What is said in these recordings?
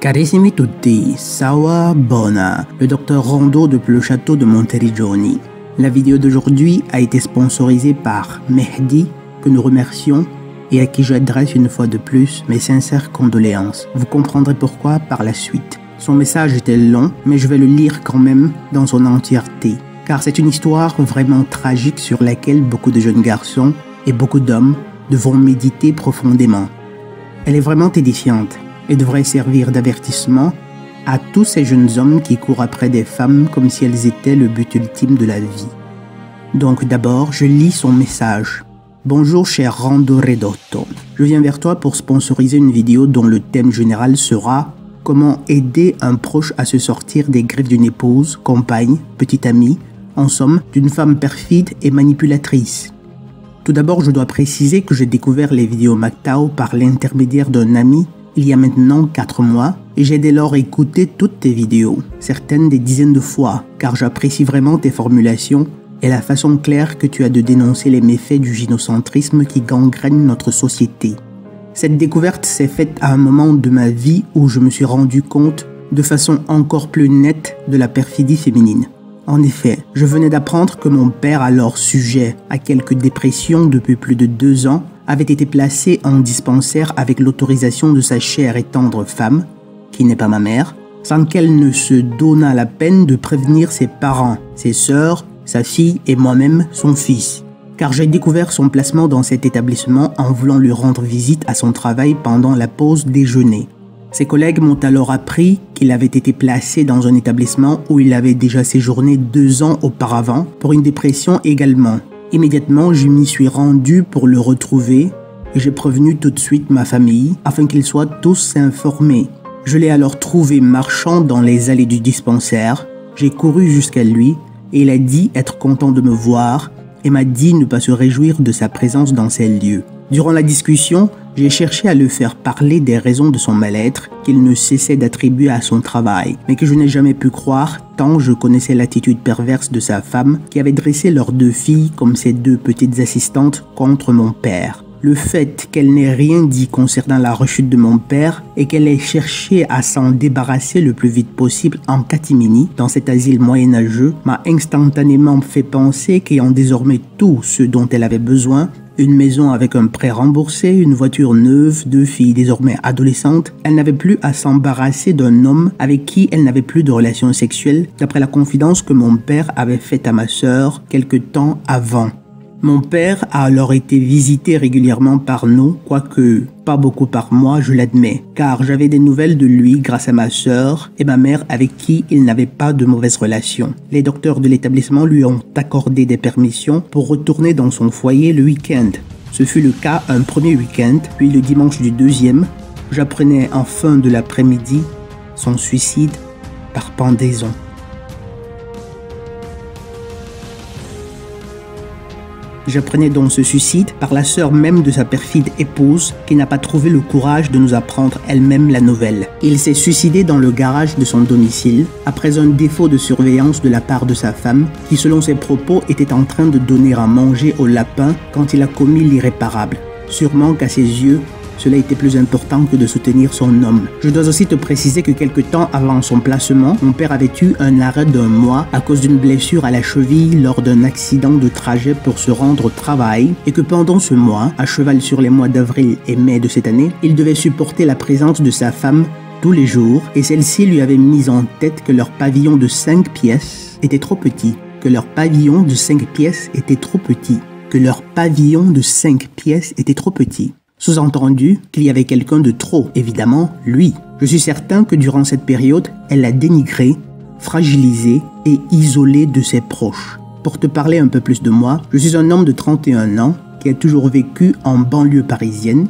Carissimi tutti, Sawa Bona, le docteur Rondo depuis le château de Monteriggioni. La vidéo d'aujourd'hui a été sponsorisée par Mehdi, que nous remercions et à qui j'adresse une fois de plus mes sincères condoléances. Vous comprendrez pourquoi par la suite. Son message était long, mais je vais le lire quand même dans son entièreté, car c'est une histoire vraiment tragique sur laquelle beaucoup de jeunes garçons et beaucoup d'hommes devront méditer profondément. Elle est vraiment édifiante et devrait servir d'avertissement à tous ces jeunes hommes qui courent après des femmes comme si elles étaient le but ultime de la vie. Donc d'abord, je lis son message. Bonjour cher Rondo Redotto, je viens vers toi pour sponsoriser une vidéo dont le thème général sera « Comment aider un proche à se sortir des griffes d'une épouse, compagne, petite amie, en somme, d'une femme perfide et manipulatrice ». Tout d'abord, je dois préciser que j'ai découvert les vidéos MGTOW par l'intermédiaire d'un ami il y a maintenant 4 mois et j'ai dès lors écouté toutes tes vidéos, certaines des dizaines de fois, car j'apprécie vraiment tes formulations et la façon claire que tu as de dénoncer les méfaits du gynocentrisme qui gangrène notre société. Cette découverte s'est faite à un moment de ma vie où je me suis rendu compte de façon encore plus nette de la perfidie féminine. En effet, je venais d'apprendre que mon père, alors sujet à quelques dépressions depuis plus de 2 ans, avait été placé en dispensaire avec l'autorisation de sa chère et tendre femme, qui n'est pas ma mère, sans qu'elle ne se donnât la peine de prévenir ses parents, ses sœurs, sa fille et moi-même, son fils. Car j'ai découvert son placement dans cet établissement en voulant lui rendre visite à son travail pendant la pause déjeuner. Ses collègues m'ont alors appris qu'il avait été placé dans un établissement où il avait déjà séjourné 2 ans auparavant pour une dépression également. Immédiatement, je m'y suis rendu pour le retrouver et j'ai prévenu tout de suite ma famille afin qu'ils soient tous informés. Je l'ai alors trouvé marchant dans les allées du dispensaire. J'ai couru jusqu'à lui et il a dit être content de me voir et m'a dit ne pas se réjouir de sa présence dans ces lieux. Durant la discussion, j'ai cherché à le faire parler des raisons de son mal-être qu'il ne cessait d'attribuer à son travail, mais que je n'ai jamais pu croire tant je connaissais l'attitude perverse de sa femme qui avait dressé leurs 2 filles comme ses 2 petites assistantes contre mon père. Le fait qu'elle n'ait rien dit concernant la rechute de mon père et qu'elle ait cherché à s'en débarrasser le plus vite possible en catimini dans cet asile moyenâgeux m'a instantanément fait penser qu'ayant désormais tout ce dont elle avait besoin, une maison avec un prêt remboursé, une voiture neuve, 2 filles désormais adolescentes, elle n'avait plus à s'embarrasser d'un homme avec qui elle n'avait plus de relations sexuelles, d'après la confidence que mon père avait faite à ma sœur quelque temps avant. Mon père a alors été visité régulièrement par nous, quoique pas beaucoup par mois, je l'admets, car j'avais des nouvelles de lui grâce à ma sœur et ma mère avec qui il n'avait pas de mauvaises relations. Les docteurs de l'établissement lui ont accordé des permissions pour retourner dans son foyer le week-end. Ce fut le cas un premier week-end, puis le dimanche du 2e, j'apprenais en fin de l'après-midi son suicide par pendaison. J'apprenais donc ce suicide par la sœur même de sa perfide épouse qui n'a pas trouvé le courage de nous apprendre elle-même la nouvelle. Il s'est suicidé dans le garage de son domicile après un défaut de surveillance de la part de sa femme qui, selon ses propos, était en train de donner à manger au lapin quand il a commis l'irréparable. Sûrement qu'à ses yeux, cela était plus important que de soutenir son homme. Je dois aussi te préciser que quelque temps avant son placement, mon père avait eu un arrêt d'1 mois à cause d'une blessure à la cheville lors d'un accident de trajet pour se rendre au travail et que pendant ce mois, à cheval sur les mois d'avril et mai de cette année, il devait supporter la présence de sa femme tous les jours et celle-ci lui avait mis en tête que leur pavillon de 5 pièces était trop petit, que leur pavillon de 5 pièces était trop petit, que leur pavillon de 5 pièces était trop petit. Sous-entendu qu'il y avait quelqu'un de trop, évidemment, lui. Je suis certain que durant cette période, elle l'a dénigré, fragilisé et isolé de ses proches. pour te parler un peu plus de moi, je suis un homme de 31 ans qui a toujours vécu en banlieue parisienne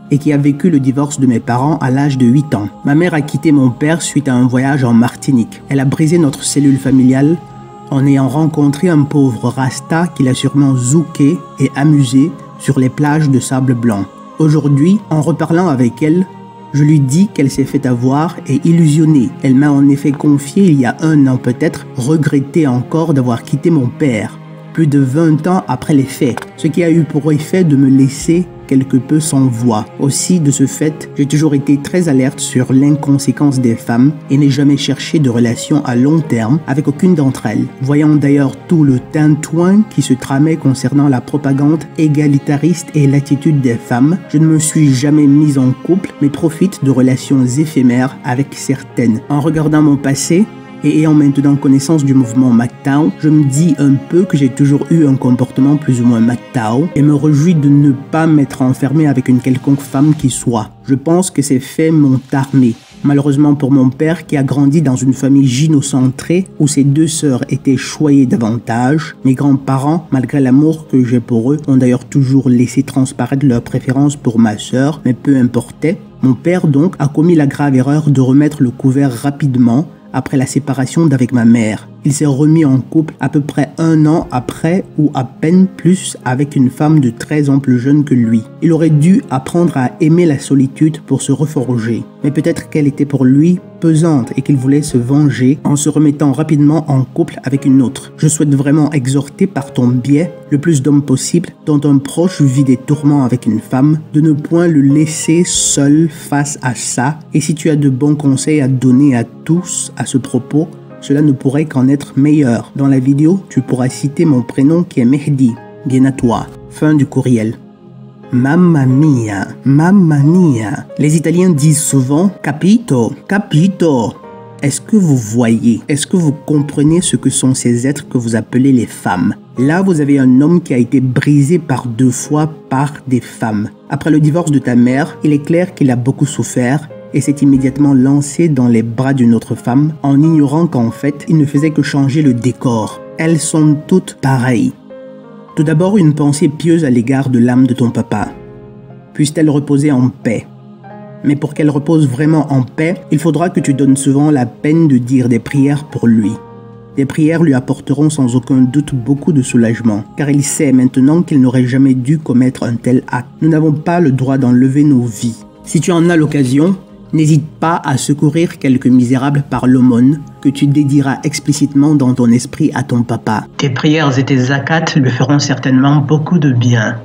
et qui a vécu le divorce de mes parents à l'âge de 8 ans. Ma mère a quitté mon père suite à un voyage en Martinique. Elle a brisé notre cellule familiale en ayant rencontré un pauvre Rasta qui l'a sûrement zouké et amusé sur les plages de sable blanc. Aujourd'hui, en reparlant avec elle, je lui dis qu'elle s'est fait avoir et illusionnée. Elle m'a en effet confié il y a 1 an peut-être, regretté encore d'avoir quitté mon père, plus de 20 ans après les faits, ce qui a eu pour effet de me laisser quelque peu sans voix. Aussi, de ce fait, j'ai toujours été très alerte sur l'inconséquence des femmes et n'ai jamais cherché de relation à long terme avec aucune d'entre elles. Voyant d'ailleurs tout le tintouin qui se tramait concernant la propagande égalitariste et l'attitude des femmes, je ne me suis jamais mise en couple mais profite de relations éphémères avec certaines. En regardant mon passé, et ayant maintenant connaissance du mouvement MGTOW, je me dis un peu que j'ai toujours eu un comportement plus ou moins MGTOW et me réjouis de ne pas m'être enfermé avec une quelconque femme qui soit. Je pense que ces faits m'ont armé. Malheureusement pour mon père qui a grandi dans une famille gynocentrée où ses 2 sœurs étaient choyées davantage, mes grands-parents, malgré l'amour que j'ai pour eux, ont d'ailleurs toujours laissé transparaître leur préférence pour ma sœur, mais peu importait. Mon père donc a commis la grave erreur de remettre le couvert rapidement après la séparation d'avec ma mère. Il s'est remis en couple à peu près 1 an après ou à peine plus avec une femme de 13 ans plus jeune que lui. Il aurait dû apprendre à aimer la solitude pour se reforger. Mais peut-être qu'elle était pour lui pesante et qu'il voulait se venger en se remettant rapidement en couple avec une autre. Je souhaite vraiment exhorter par ton biais le plus d'hommes possible dont un proche vit des tourments avec une femme de ne point le laisser seul face à ça. Et si tu as de bons conseils à donner à tous à ce propos, cela ne pourrait qu'en être meilleur. Dans la vidéo, tu pourras citer mon prénom qui est Mehdi. Bien à toi. Fin du courriel. Mamma mia, mamma mia. Les Italiens disent souvent capito, capito. Est-ce que vous voyez, est-ce que vous comprenez ce que sont ces êtres que vous appelez les femmes? Là, vous avez un homme qui a été brisé par 2 fois par des femmes. Après le divorce de ta mère, il est clair qu'il a beaucoup souffert et s'est immédiatement lancé dans les bras d'une autre femme en ignorant qu'en fait, il ne faisait que changer le décor. Elles sont toutes pareilles. Tout d'abord, une pensée pieuse à l'égard de l'âme de ton papa. Puisse-t-elle reposer en paix. Mais pour qu'elle repose vraiment en paix, il faudra que tu donnes souvent la peine de dire des prières pour lui. Des prières lui apporteront sans aucun doute beaucoup de soulagement, car il sait maintenant qu'il n'aurait jamais dû commettre un tel acte. Nous n'avons pas le droit d'enlever nos vies. Si tu en as l'occasion, n'hésite pas à secourir quelques misérables par l'aumône que tu dédieras explicitement dans ton esprit à ton papa. Tes prières et tes zakats lui feront certainement beaucoup de bien.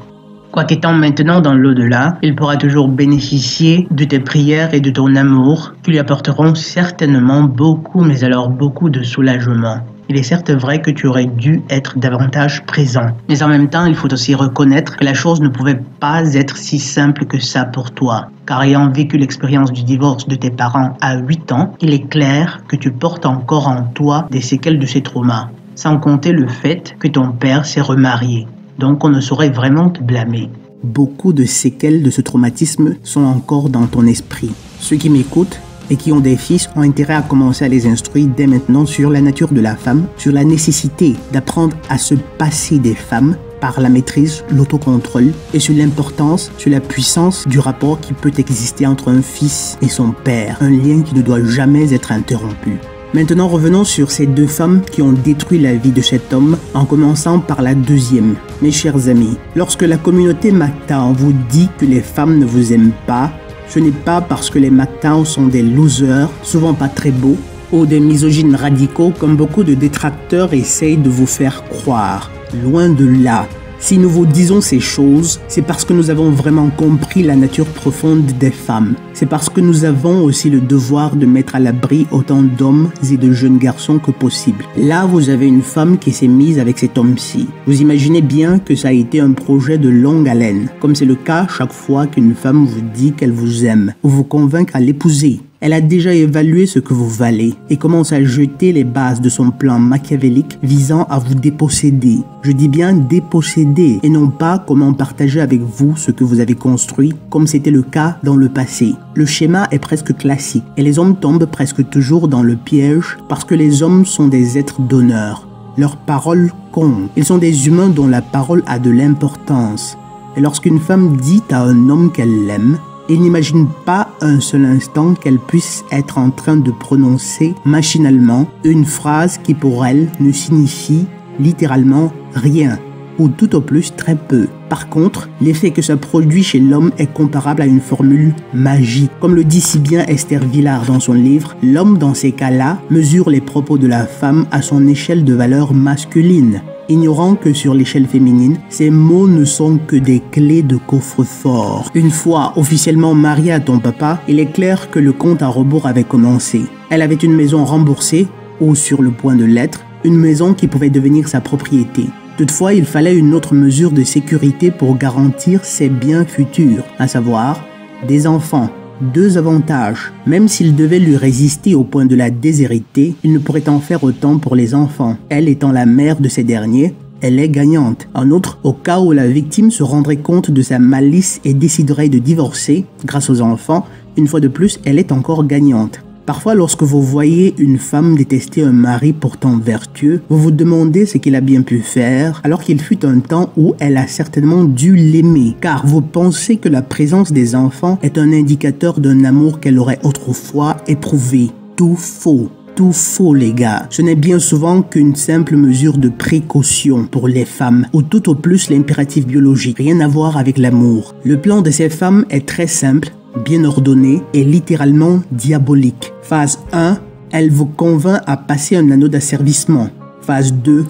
Quoiqu'étant maintenant dans l'au-delà, il pourra toujours bénéficier de tes prières et de ton amour qui lui apporteront certainement beaucoup, mais alors beaucoup de soulagement. Il est certes vrai que tu aurais dû être davantage présent, mais en même temps, il faut aussi reconnaître que la chose ne pouvait pas être si simple que ça pour toi. Car ayant vécu l'expérience du divorce de tes parents à 8 ans, il est clair que tu portes encore en toi des séquelles de ces traumas, sans compter le fait que ton père s'est remarié. Donc on ne saurait vraiment te blâmer. Beaucoup de séquelles de ce traumatisme sont encore dans ton esprit. Ceux qui m'écoutent et qui ont des fils ont intérêt à commencer à les instruire dès maintenant sur la nature de la femme, sur la nécessité d'apprendre à se passer des femmes par la maîtrise, l'autocontrôle et sur l'importance, sur la puissance du rapport qui peut exister entre un fils et son père, un lien qui ne doit jamais être interrompu. Maintenant, revenons sur ces 2 femmes qui ont détruit la vie de cet homme, en commençant par la deuxième. Mes chers amis, lorsque la communauté MGTOW vous dit que les femmes ne vous aiment pas, ce n'est pas parce que les MGTOW sont des losers, souvent pas très beaux, ou des misogynes radicaux comme beaucoup de détracteurs essayent de vous faire croire. Loin de là. Si nous vous disons ces choses, c'est parce que nous avons vraiment compris la nature profonde des femmes. C'est parce que nous avons aussi le devoir de mettre à l'abri autant d'hommes et de jeunes garçons que possible. Là, vous avez une femme qui s'est mise avec cet homme-ci. Vous imaginez bien que ça a été un projet de longue haleine, comme c'est le cas chaque fois qu'une femme vous dit qu'elle vous aime, ou vous convainc à l'épouser. Elle a déjà évalué ce que vous valez et commence à jeter les bases de son plan machiavélique visant à vous déposséder. Je dis bien déposséder et non pas comment partager avec vous ce que vous avez construit comme c'était le cas dans le passé. Le schéma est presque classique et les hommes tombent presque toujours dans le piège parce que les hommes sont des êtres d'honneur. Leurs paroles comptent. Ils sont des humains dont la parole a de l'importance. Et lorsqu'une femme dit à un homme qu'elle l'aime, il n'imagine pas un seul instant qu'elle puisse être en train de prononcer machinalement une phrase qui pour elle ne signifie littéralement rien, ou tout au plus très peu. Par contre, l'effet que ça produit chez l'homme est comparable à une formule magique. Comme le dit si bien Esther Vilar dans son livre, l'homme dans ces cas-là mesure les propos de la femme à son échelle de valeur masculine, ignorant que sur l'échelle féminine, ces mots ne sont que des clés de coffre-fort. Une fois officiellement mariée à ton papa, il est clair que le compte à rebours avait commencé. Elle avait une maison remboursée, ou sur le point de l'être, une maison qui pouvait devenir sa propriété. Toutefois, il fallait une autre mesure de sécurité pour garantir ses biens futurs, à savoir des enfants. 2 avantages. Même s'il devait lui résister au point de la déshériter, il ne pourrait en faire autant pour les enfants. Elle étant la mère de ces derniers, elle est gagnante. En outre, au cas où la victime se rendrait compte de sa malice et déciderait de divorcer, grâce aux enfants, une fois de plus, elle est encore gagnante. Parfois, lorsque vous voyez une femme détester un mari pourtant vertueux, vous vous demandez ce qu'il a bien pu faire, alors qu'il fut un temps où elle a certainement dû l'aimer, car vous pensez que la présence des enfants est un indicateur d'un amour qu'elle aurait autrefois éprouvé. Tout faux. Tout faux, les gars. Ce n'est bien souvent qu'une simple mesure de précaution pour les femmes, ou tout au plus l'impératif biologique. Rien à voir avec l'amour. Le plan de ces femmes est très simple, bien ordonnée et littéralement diabolique. Phase 1, elle vous convainc à passer un anneau d'asservissement. Phase 2,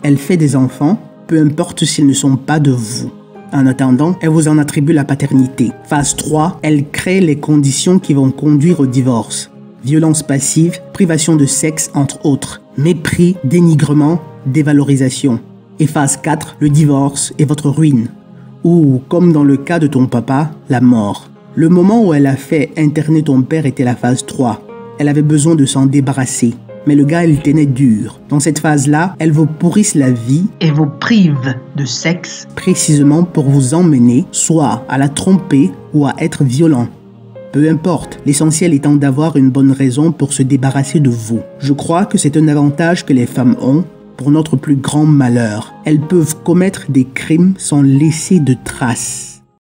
elle fait des enfants, peu importe s'ils ne sont pas de vous. En attendant, elle vous en attribue la paternité. Phase 3, elle crée les conditions qui vont conduire au divorce. Violence passive, privation de sexe entre autres, mépris, dénigrement, dévalorisation. Et phase 4, le divorce et votre ruine. Ou, comme dans le cas de ton papa, la mort. Le moment où elle a fait interner ton père était la phase 3. Elle avait besoin de s'en débarrasser. Mais le gars, il tenait dur. Dans cette phase-là, elle vous pourrisse la vie et vous prive de sexe précisément pour vous emmener soit à la tromper ou à être violent. Peu importe, l'essentiel étant d'avoir une bonne raison pour se débarrasser de vous. Je crois que c'est un avantage que les femmes ont pour notre plus grand malheur. Elles peuvent commettre des crimes sans laisser de traces.